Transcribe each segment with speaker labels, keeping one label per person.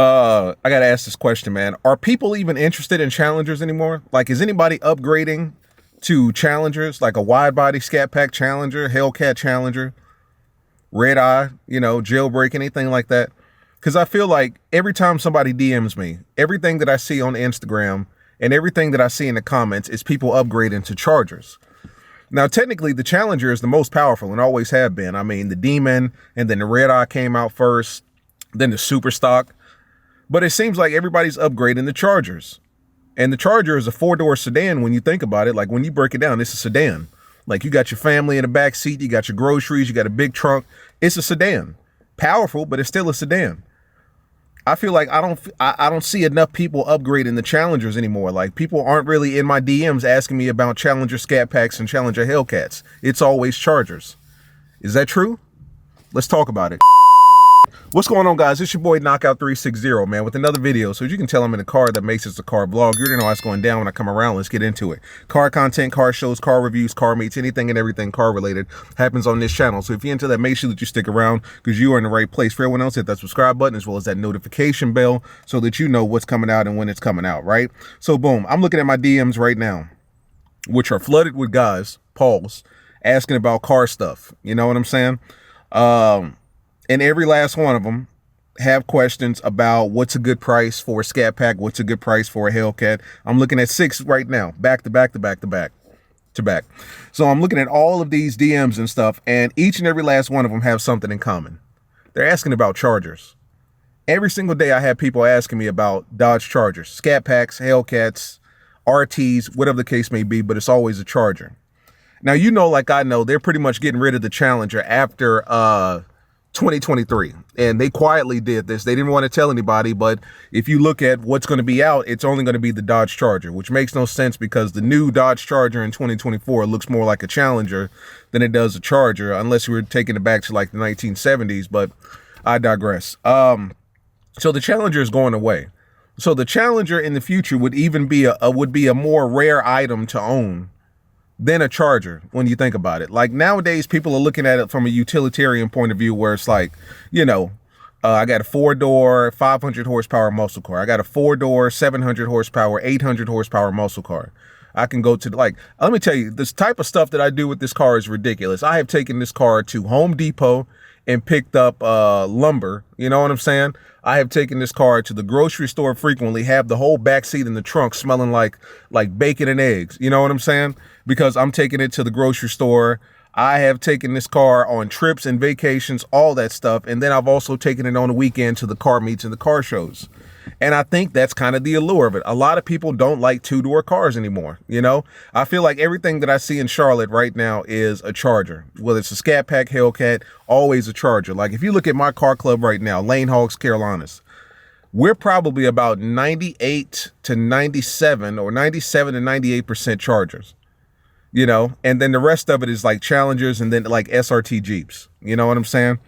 Speaker 1: I gotta ask this question, man. Are people even interested in Challengers anymore? Like, is anybody upgrading to Challengers, like a wide body Scat Pack Challenger, Hellcat Challenger, Red Eye, jailbreak, anything like that? Because I feel like every time somebody DMs me, everything that I see on Instagram and everything that I see in the comments is people upgrading to Chargers. Now, technically, the Challenger is the most powerful and always have been. I mean, the Demon and then the Red Eye came out first, then the Super Stock. But it seems like everybody's upgrading the Chargers. And the Charger is a four-door sedan when you think about it. Like, when you break it down, it's a sedan. Like, you got your family in the back seat, you got your groceries, you got a big trunk. It's a sedan. Powerful, but it's still a sedan. I feel like I don't see enough people upgrading the Challengers anymore. Like, people aren't really in my DMs asking me about Challenger Scat Packs and Challenger Hellcats. It's always Chargers. Is that true? Let's talk about it. What's going on, guys? It's your boy Knockout360, man, with another video. So as you can tell, I'm in a car that makes it a car vlog. You already know how it's going down when I come around. Let's get into it. Car content, car shows, car reviews, car meets, anything and everything car related happens on this channel. So if you're into that, make sure that you stick around because you are in the right place. For everyone else, hit that subscribe button as well as that notification bell so that you know what's coming out and when it's coming out, right? So boom, I'm looking at my DMs right now, which are flooded with guys, Pauls, asking about car stuff. You know what I'm saying? And every last one of them have questions about what's a good price for a Scat Pack, what's a good price for a Hellcat. I'm looking at 6 right now, back to back. So I'm looking at all of these DMs and stuff, and each and every last one of them have something in common. They're asking about Chargers. Every single day I have people asking me about Dodge Chargers, Scat Packs, Hellcats, RTs, whatever the case may be, but it's always a Charger. Now, like I know, they're pretty much getting rid of the Challenger after 2023, and they quietly did this. They didn't want to tell anybody, but if you look at what's going to be out, it's only going to be the Dodge Charger, which makes no sense because the new Dodge Charger in 2024 looks more like a Challenger than it does a Charger, unless you were taking it back to like the 1970s, but I digress. So the Challenger is going away. So the Challenger in the future would even be a more rare item to own than a Charger when you think about it. Like, nowadays people are looking at it from a utilitarian point of view where it's like, I got a 4-door 500 horsepower muscle car, I got a 4-door 700 horsepower 800 horsepower muscle car. I can go to, like, let me tell you, this type of stuff that I do with this car is ridiculous. I have taken this car to Home Depot and picked up lumber, you know what I'm saying? I have taken this car to the grocery store frequently, have the whole back seat in the trunk smelling like bacon and eggs, you know what I'm saying? Because I'm taking it to the grocery store. I have taken this car on trips and vacations, all that stuff. And then I've also taken it on the weekend to the car meets and the car shows. And I think that's kind of the allure of it. A lot of people don't like 2-door cars anymore. I feel like everything that I see in Charlotte right now is a Charger. Whether it's a Scat Pack, Hellcat, always a Charger. Like, if you look at my car club right now, Lane Hogs, Carolinas, we're probably about 98 to 97 or 97 to 98% Chargers. And then the rest of it is like Challengers and then like SRT Jeeps. You know what I'm saying?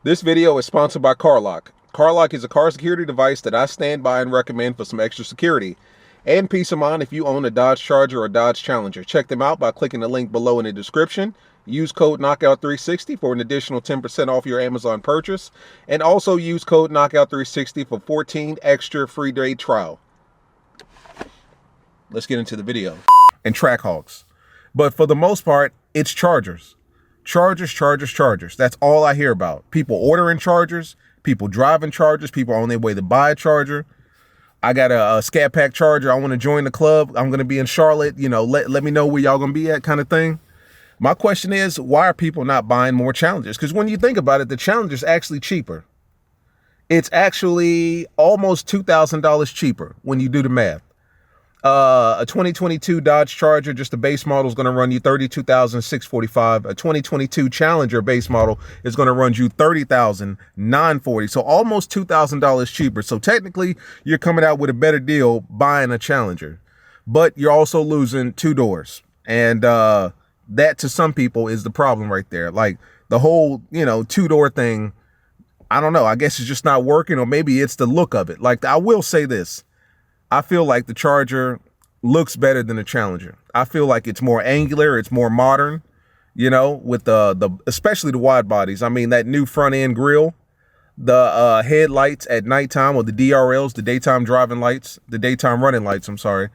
Speaker 1: This video is sponsored by CARLOCK. CARLOCK is a car security device that I stand by and recommend for some extra security and peace of mind if you own a Dodge Charger or Dodge Challenger. Check them out by clicking the link below in the description. Use code Knockout360 for an additional 10% off your Amazon purchase. And also use code Knockout360 for 14 extra free day trial. Let's get into the video. And track hogs. But for the most part, it's Chargers. Chargers. That's all I hear about. People ordering Chargers, people driving Chargers, people on their way to buy a Charger. I got a Scat Pack Charger. I want to join the club. I'm going to be in Charlotte. Let me know where y'all going to be at, kind of thing. My question is, why are people not buying more Challengers? Because when you think about it, the Challenger's actually cheaper. It's actually almost $2,000 cheaper when you do the math. A 2022 Dodge Charger, just the base model, is going to run you $32,645. A 2022 Challenger base model is going to run you $30,940. So almost $2,000 cheaper. So technically, you're coming out with a better deal buying a Challenger, but you're also losing 2 doors. And that to some people is the problem right there. Like, the whole 2-door thing, I don't know. I guess it's just not working, or maybe it's the look of it. Like, I will say this. I feel like the Charger looks better than the Challenger. I feel like it's more angular, it's more modern, with the especially the wide bodies. I mean, that new front end grille, the headlights at nighttime, or the DRLs, the daytime driving lights, the daytime running lights, I'm sorry.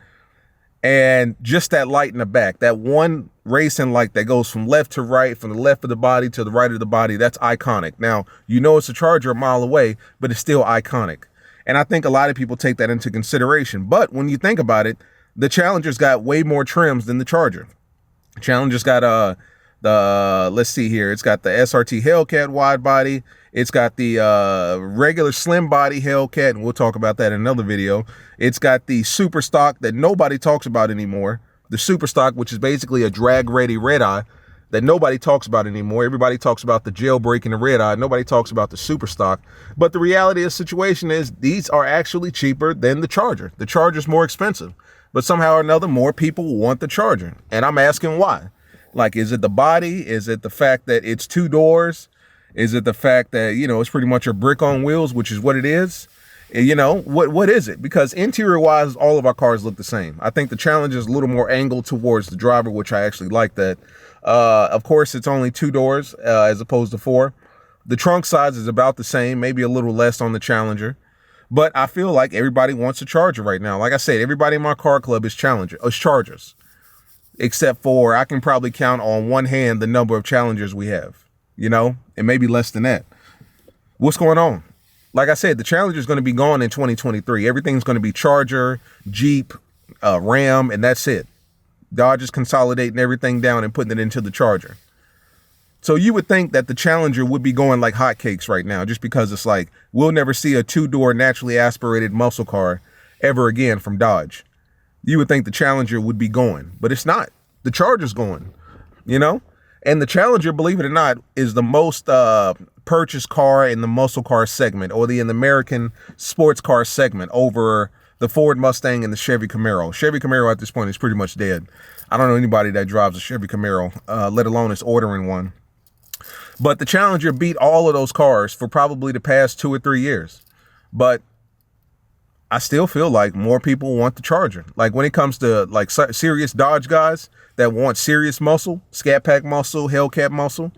Speaker 1: And just that light in the back, that one racing light that goes from left to right, from the left of the body to the right of the body, that's iconic. Now, you know it's a Charger a mile away, but it's still iconic. And I think a lot of people take that into consideration. But when you think about it, the Challenger's got way more trims than the Charger. Challenger's got let's see here, it's got the SRT Hellcat wide body. It's got the regular slim body Hellcat, and we'll talk about that in another video. It's got the super stock that nobody talks about anymore. The super stock, which is basically a drag-ready red eye that nobody talks about anymore. Everybody talks about the jailbreak and the red eye. Nobody talks about the super stock. But the reality of the situation is these are actually cheaper than the Charger. The Charger's more expensive, but somehow or another, more people want the Charger. And I'm asking why. Like, is it the body? Is it the fact that it's 2 doors? Is it the fact that, you know, it's pretty much a brick on wheels, which is what it is? You know, what is it? Because interior wise, all of our cars look the same. I think the Challenger is a little more angled towards the driver, which I actually like that. Of course, it's only 2 doors as opposed to 4. The trunk size is about the same, maybe a little less on the Challenger. But I feel like everybody wants a Charger right now. Like I said, everybody in my car club is Chargers. Except for, I can probably count on one hand the number of Challengers we have, you know, and maybe less than that. What's going on? Like I said, the Challenger is going to be gone in 2023. Everything's going to be Charger, Jeep, Ram, and that's it. Dodge is consolidating everything down and putting it into the Charger. So you would think that the Challenger would be going like hotcakes right now, just because it's like, we'll never see a 2-door naturally aspirated muscle car ever again from Dodge. You would think the Challenger would be going, but it's not. The Charger's going, you know? And the Challenger, believe it or not, is the most purchased car in the muscle car segment, or in the American sports car segment, over the Ford Mustang and the Chevy Camaro. Chevy Camaro at this point is pretty much dead. I don't know anybody that drives a Chevy Camaro, let alone is ordering one. But the Challenger beat all of those cars for probably the past 2 or 3 years. But I still feel like more people want the Charger. Like, when it comes to like serious Dodge guys that want serious muscle, Scat Pack muscle, Hellcat muscle,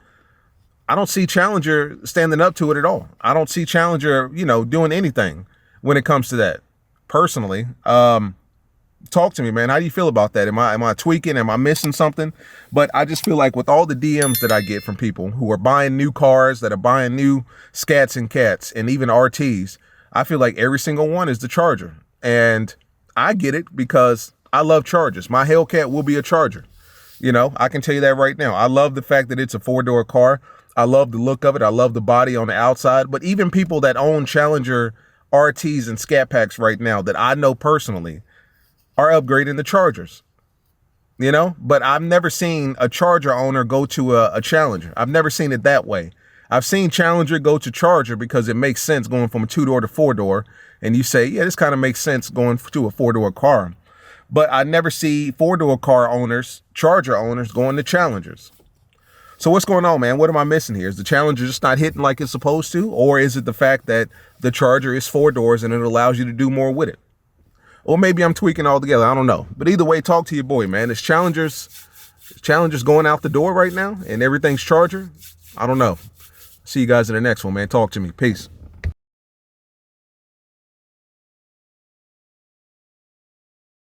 Speaker 1: I don't see Challenger standing up to it at all. I don't see Challenger, you know, doing anything when it comes to that. Personally, talk to me, man. How do you feel about that? Am I tweaking? Am I missing something? But I just feel like with all the DMs that I get from people who are buying new cars, that are buying new Scats and Cats, and even RTs, I feel like every single one is the Charger. And I get it because I love Chargers. My Hellcat will be a Charger. You know, I can tell you that right now. I love the fact that it's a 4-door car. I love the look of it. I love the body on the outside. But even people that own Challenger RTs and Scat Packs right now that I know personally are upgrading the Chargers. You know, but I've never seen a Charger owner go to a Challenger. I've never seen it that way. I've seen Challenger go to Charger because it makes sense going from a 2-door to 4-door. And you say, yeah, this kind of makes sense going to a 4-door car. But I never see 4-door car owners, Charger owners, going to Challengers. So what's going on, man? What am I missing here? Is the Challenger just not hitting like it's supposed to? Or is it the fact that the Charger is 4 doors and it allows you to do more with it? Or maybe I'm tweaking all together. I don't know. But either way, talk to your boy, man. Is Challengers going out the door right now and everything's Charger? I don't know. See you guys in the next one, man. Talk to me. Peace.